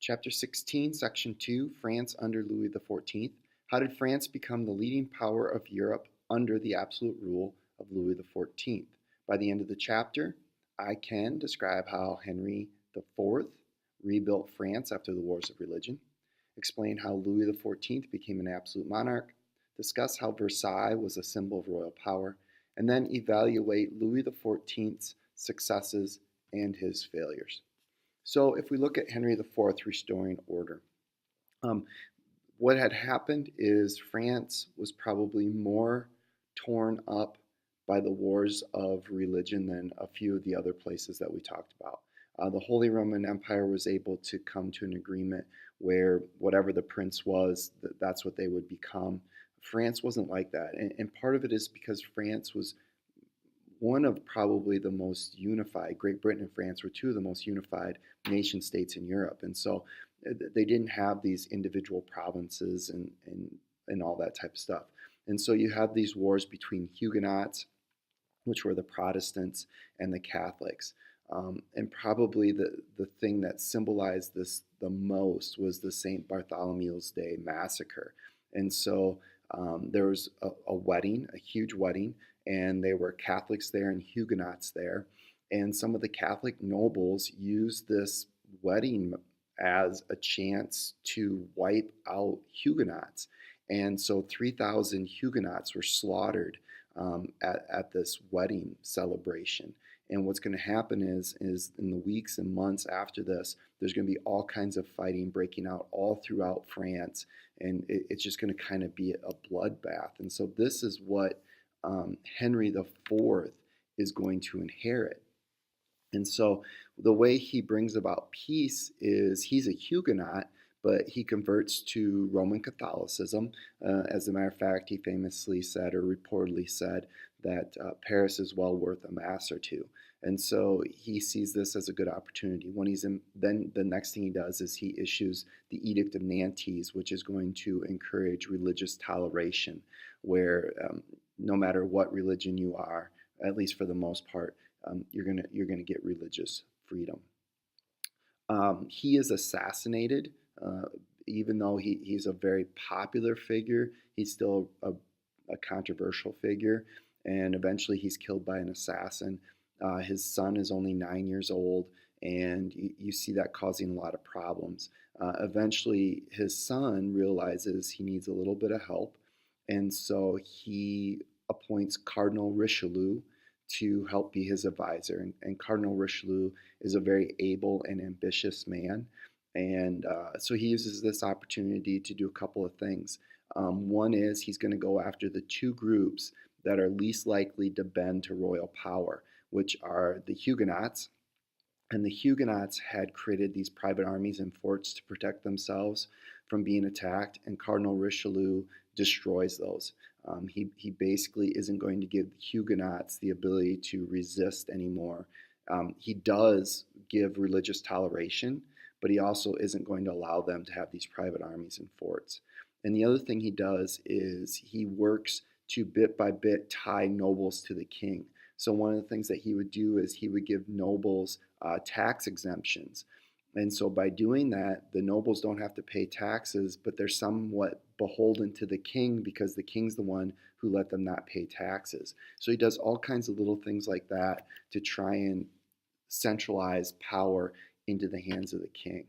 Chapter 16, Section 2, France under Louis XIV. How did France become the leading power of Europe under the absolute rule of Louis XIV? By the end of the chapter, I can describe how Henry IV rebuilt France after the Wars of Religion, explain how Louis XIV became an absolute monarch, discuss how Versailles was a symbol of royal power, and then evaluate Louis XIV's successes and his failures. So if we look at Henry IV restoring order, what had happened is France was probably more torn up by the wars of religion than a few of the other places that we talked about. The Holy Roman Empire was able to come to an agreement where whatever the prince was, that's what they would become. France wasn't like that. And part of it is because France was one of probably the most unified. Great Britain and France were two of the most unified nation states in Europe. And so they didn't have these individual provinces and all that type of stuff. And so you have these wars between Huguenots, which were the Protestants, and the Catholics. And probably the thing that symbolized this the most was the St. Bartholomew's Day massacre. And so there was a wedding, a huge wedding, and there were Catholics there and Huguenots there. And some of the Catholic nobles used this wedding as a chance to wipe out Huguenots. And so 3,000 Huguenots were slaughtered at this wedding celebration. And what's going to happen is in the weeks and months after this, there's going to be all kinds of fighting breaking out all throughout France. And it's just going to kind of be a bloodbath. And so this is what Henry IV is going to inherit. And so the way he brings about peace is he's a Huguenot, but he converts to Roman Catholicism. As a matter of fact, he famously said, or reportedly said, that Paris is well worth a mass or two. And so he sees this as a good opportunity. When he's in, then the next thing he does is he issues the Edict of Nantes, which is going to encourage religious toleration, where no matter what religion you are, at least for the most part, you're gonna get religious freedom. He is assassinated. Even though he's a very popular figure, he's still a controversial figure, and eventually he's killed by an assassin. His son is only 9 years old, and you see that causing a lot of problems. Eventually, his son realizes he needs a little bit of help, and so he appoints Cardinal Richelieu to help be his advisor. And Cardinal Richelieu is a very able and ambitious man. And so he uses this opportunity to do a couple of things. One is he's going to go after the two groups that are least likely to bend to royal power, which are the Huguenots. And the Huguenots had created these private armies and forts to protect themselves from being attacked, and Cardinal Richelieu destroys those. He basically isn't going to give the Huguenots the ability to resist anymore. He does give religious toleration, but he also isn't going to allow them to have these private armies and forts. And the other thing he does is he works to bit by bit tie nobles to the king. So one of the things that he would do is he would give nobles tax exemptions. And so by doing that, the nobles don't have to pay taxes, but they're somewhat beholden to the king because the king's the one who let them not pay taxes. So he does all kinds of little things like that to try and centralize power into the hands of the king.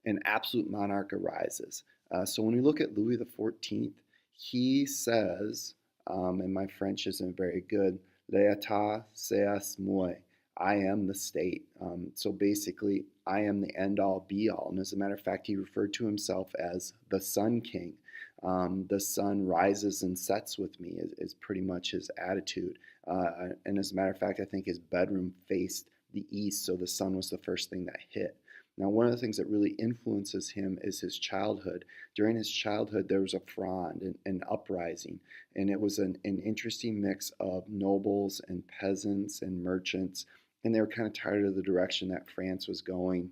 An absolute monarch arises. So when we look at Louis XIV, he says, and my French isn't very good, l'état c'est moi. I am the state. So basically, I am the end-all, be-all. And as a matter of fact, he referred to himself as the Sun King. The sun rises and sets with me is pretty much his attitude. And as a matter of fact, I think his bedroom faced the east, so the sun was the first thing that hit. Now, one of the things that really influences him is his childhood. During his childhood, there was a fronde, an uprising, and it was an interesting mix of nobles and peasants and merchants, and they were kind of tired of the direction that France was going.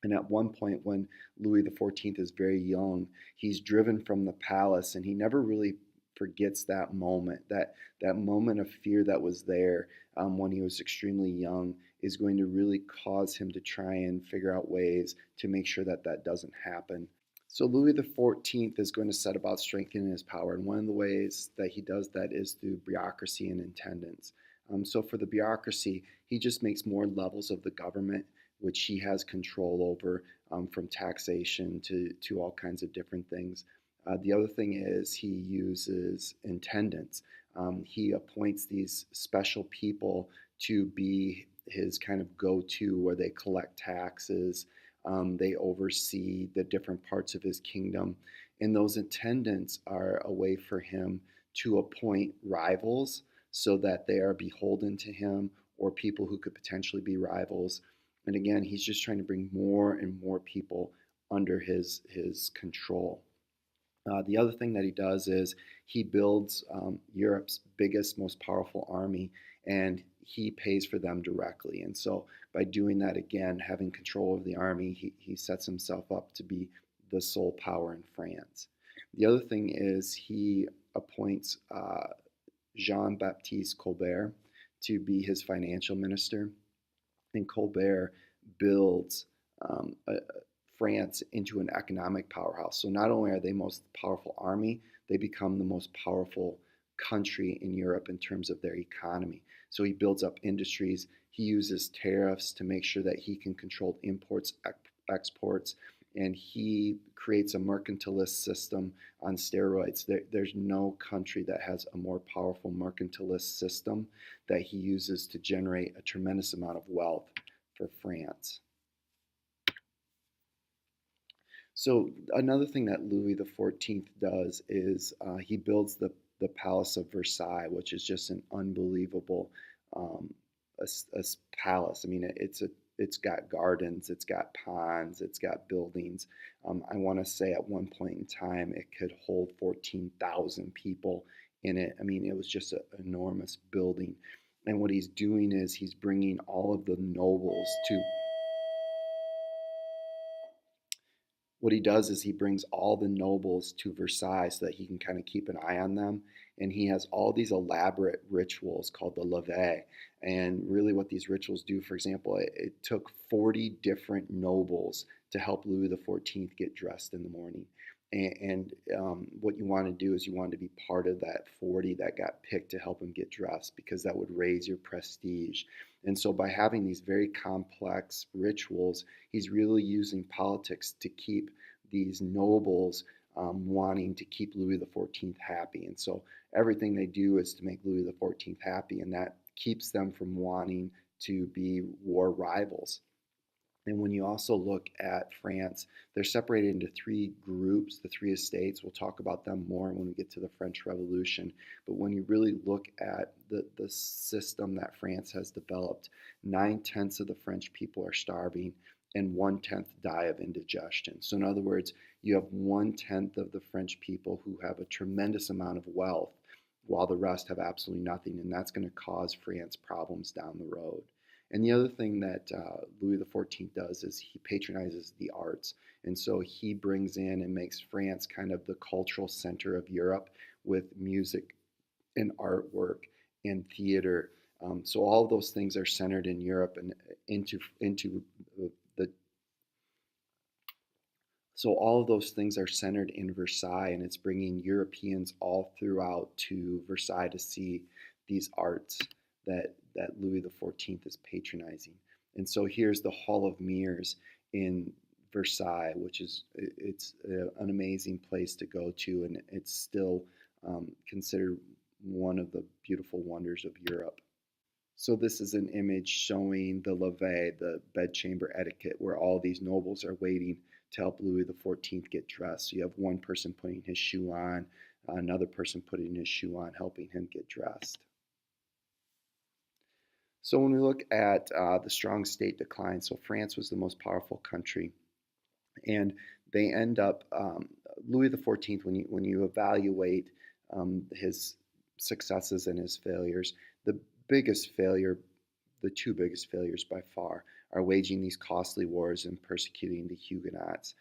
And at one point, when Louis XIV is very young, he's driven from the palace, and he never really forgets that moment, that moment of fear that was there when he was extremely young is going to really cause him to try and figure out ways to make sure that that doesn't happen. So Louis XIV is going to set about strengthening his power, and one of the ways that he does that is through bureaucracy and intendants. So for the bureaucracy, he just makes more levels of the government, which he has control over, from taxation to all kinds of different things. The other thing is he uses intendants. He appoints these special people to be his kind of go-to where they collect taxes. They oversee the different parts of his kingdom. And those attendants are a way for him to appoint rivals so that they are beholden to him or people who could potentially be rivals. And again, he's just trying to bring more and more people under his control. The other thing that he does is he builds Europe's biggest, most powerful army, and he pays for them directly. And so by doing that, again, having control of the army, he sets himself up to be the sole power in France. The other thing is he appoints Jean-Baptiste Colbert to be his financial minister. And Colbert builds France into an economic powerhouse. So not only are they the most powerful army, they become the most powerful country in Europe in terms of their economy. So he builds up industries. He uses tariffs to make sure that he can control imports, exports, and he creates a mercantilist system on steroids. There's no country that has a more powerful mercantilist system that he uses to generate a tremendous amount of wealth for France. So another thing that Louis XIV does is he builds the Palace of Versailles, which is just an unbelievable um, a palace. I mean, it's got gardens, it's got ponds, it's got buildings. I want to say at one point in time it could hold 14,000 people in it. I mean, it was just an enormous building. And what he's doing is he's bringing all of the nobles to what he does is he brings all the nobles to Versailles so that he can kind of keep an eye on them. And he has all these elaborate rituals called the levee. And really, what these rituals do, for example, it took 40 different nobles to help Louis XIV get dressed in the morning. And what you want to do is you want to be part of that 40 that got picked to help him get dressed because that would raise your prestige. And so, by having these very complex rituals, he's really using politics to keep these nobles wanting to keep Louis XIV happy. And so, everything they do is to make Louis XIV happy, and that keeps them from wanting to be war rivals. And when you also look at France, they're separated into three groups, the three estates. We'll talk about them more when we get to the French Revolution. But when you really look at the system that France has developed, 9/10 of the French people are starving and 1/10 die of indigestion. So, in other words, you have 1/10 of the French people who have a tremendous amount of wealth while the rest have absolutely nothing. And that's going to cause France problems down the road. And the other thing that Louis XIV does is he patronizes the arts. And so he brings in and makes France kind of the cultural center of Europe with music and artwork and theater. So all of those things are centered in Europe and into the so all of those things are centered in Versailles, and it's bringing Europeans all throughout to Versailles to see these arts that Louis XIV is patronizing. And so here's the Hall of Mirrors in Versailles, which is it's an amazing place to go to, and it's still considered one of the beautiful wonders of Europe. So this is an image showing the levee, the bedchamber etiquette, where all these nobles are waiting to help Louis XIV get dressed. So you have one person putting his shoe on, another person putting his shoe on, helping him get dressed. So when we look at the strong state decline, so France was the most powerful country, and they end up Louis XIV. When you evaluate his successes and his failures, the biggest failure, the two biggest failures by far, are waging these costly wars and persecuting the Huguenots.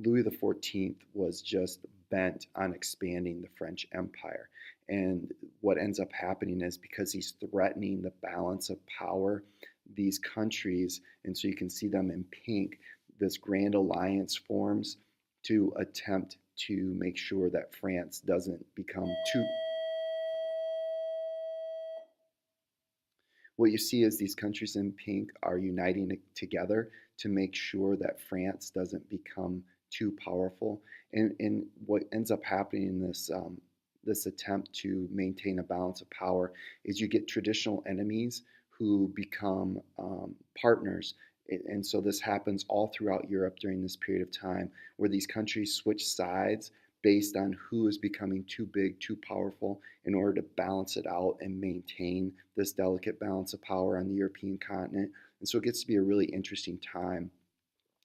Louis XIV was just bent on expanding the French Empire. And what ends up happening is because he's threatening the balance of power, these countries, and so you can see them in pink, this grand alliance forms to attempt to make sure that France doesn't become too. What you see is these countries in pink are uniting together to make sure that France doesn't become too powerful. And what ends up happening in this attempt to maintain a balance of power is you get traditional enemies who become partners. And so this happens all throughout Europe during this period of time where these countries switch sides based on who is becoming too big, too powerful in order to balance it out and maintain this delicate balance of power on the European continent. And so it gets to be a really interesting time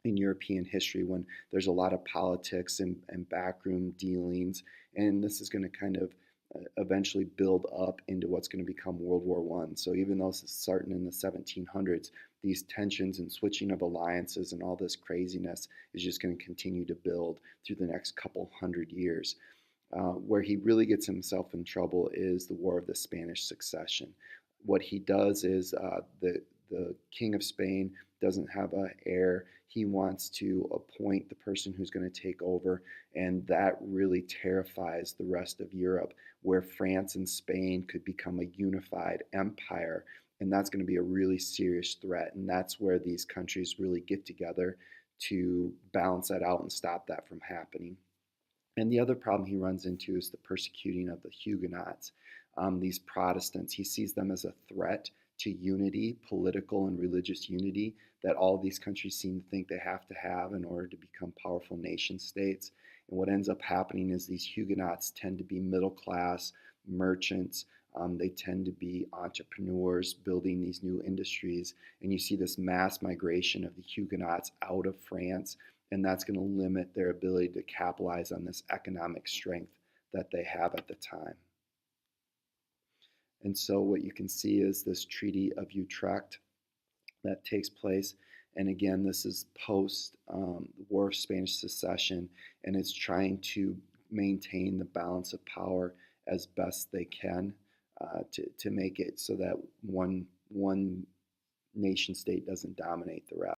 in European history when there's a lot of politics and backroom dealings. And this is going to kind of eventually build up into what's going to become World War One. So even though this is starting in the 1700s, these tensions and switching of alliances and all this craziness is just going to continue to build through the next couple hundred years. Where he really gets himself in trouble is the War of the Spanish Succession. What he does is the King of Spain doesn't have an heir. He wants to appoint the person who's going to take over, and that really terrifies the rest of Europe, where France and Spain could become a unified empire, and that's going to be a really serious threat. And that's where these countries really get together to balance that out and stop that from happening. And the other problem he runs into is the persecuting of the Huguenots, these Protestants. He sees them as a threat to unity, political and religious unity, that all these countries seem to think they have to have in order to become powerful nation states. And what ends up happening is these Huguenots tend to be middle class merchants. They tend to be entrepreneurs building these new industries. And you see this mass migration of the Huguenots out of France, and that's going to limit their ability to capitalize on this economic strength that they have at the time. And so what you can see is this Treaty of Utrecht that takes place. And again, this is post the War of Spanish Succession, and it's trying to maintain the balance of power as best they can to make it so that one nation state doesn't dominate the rest.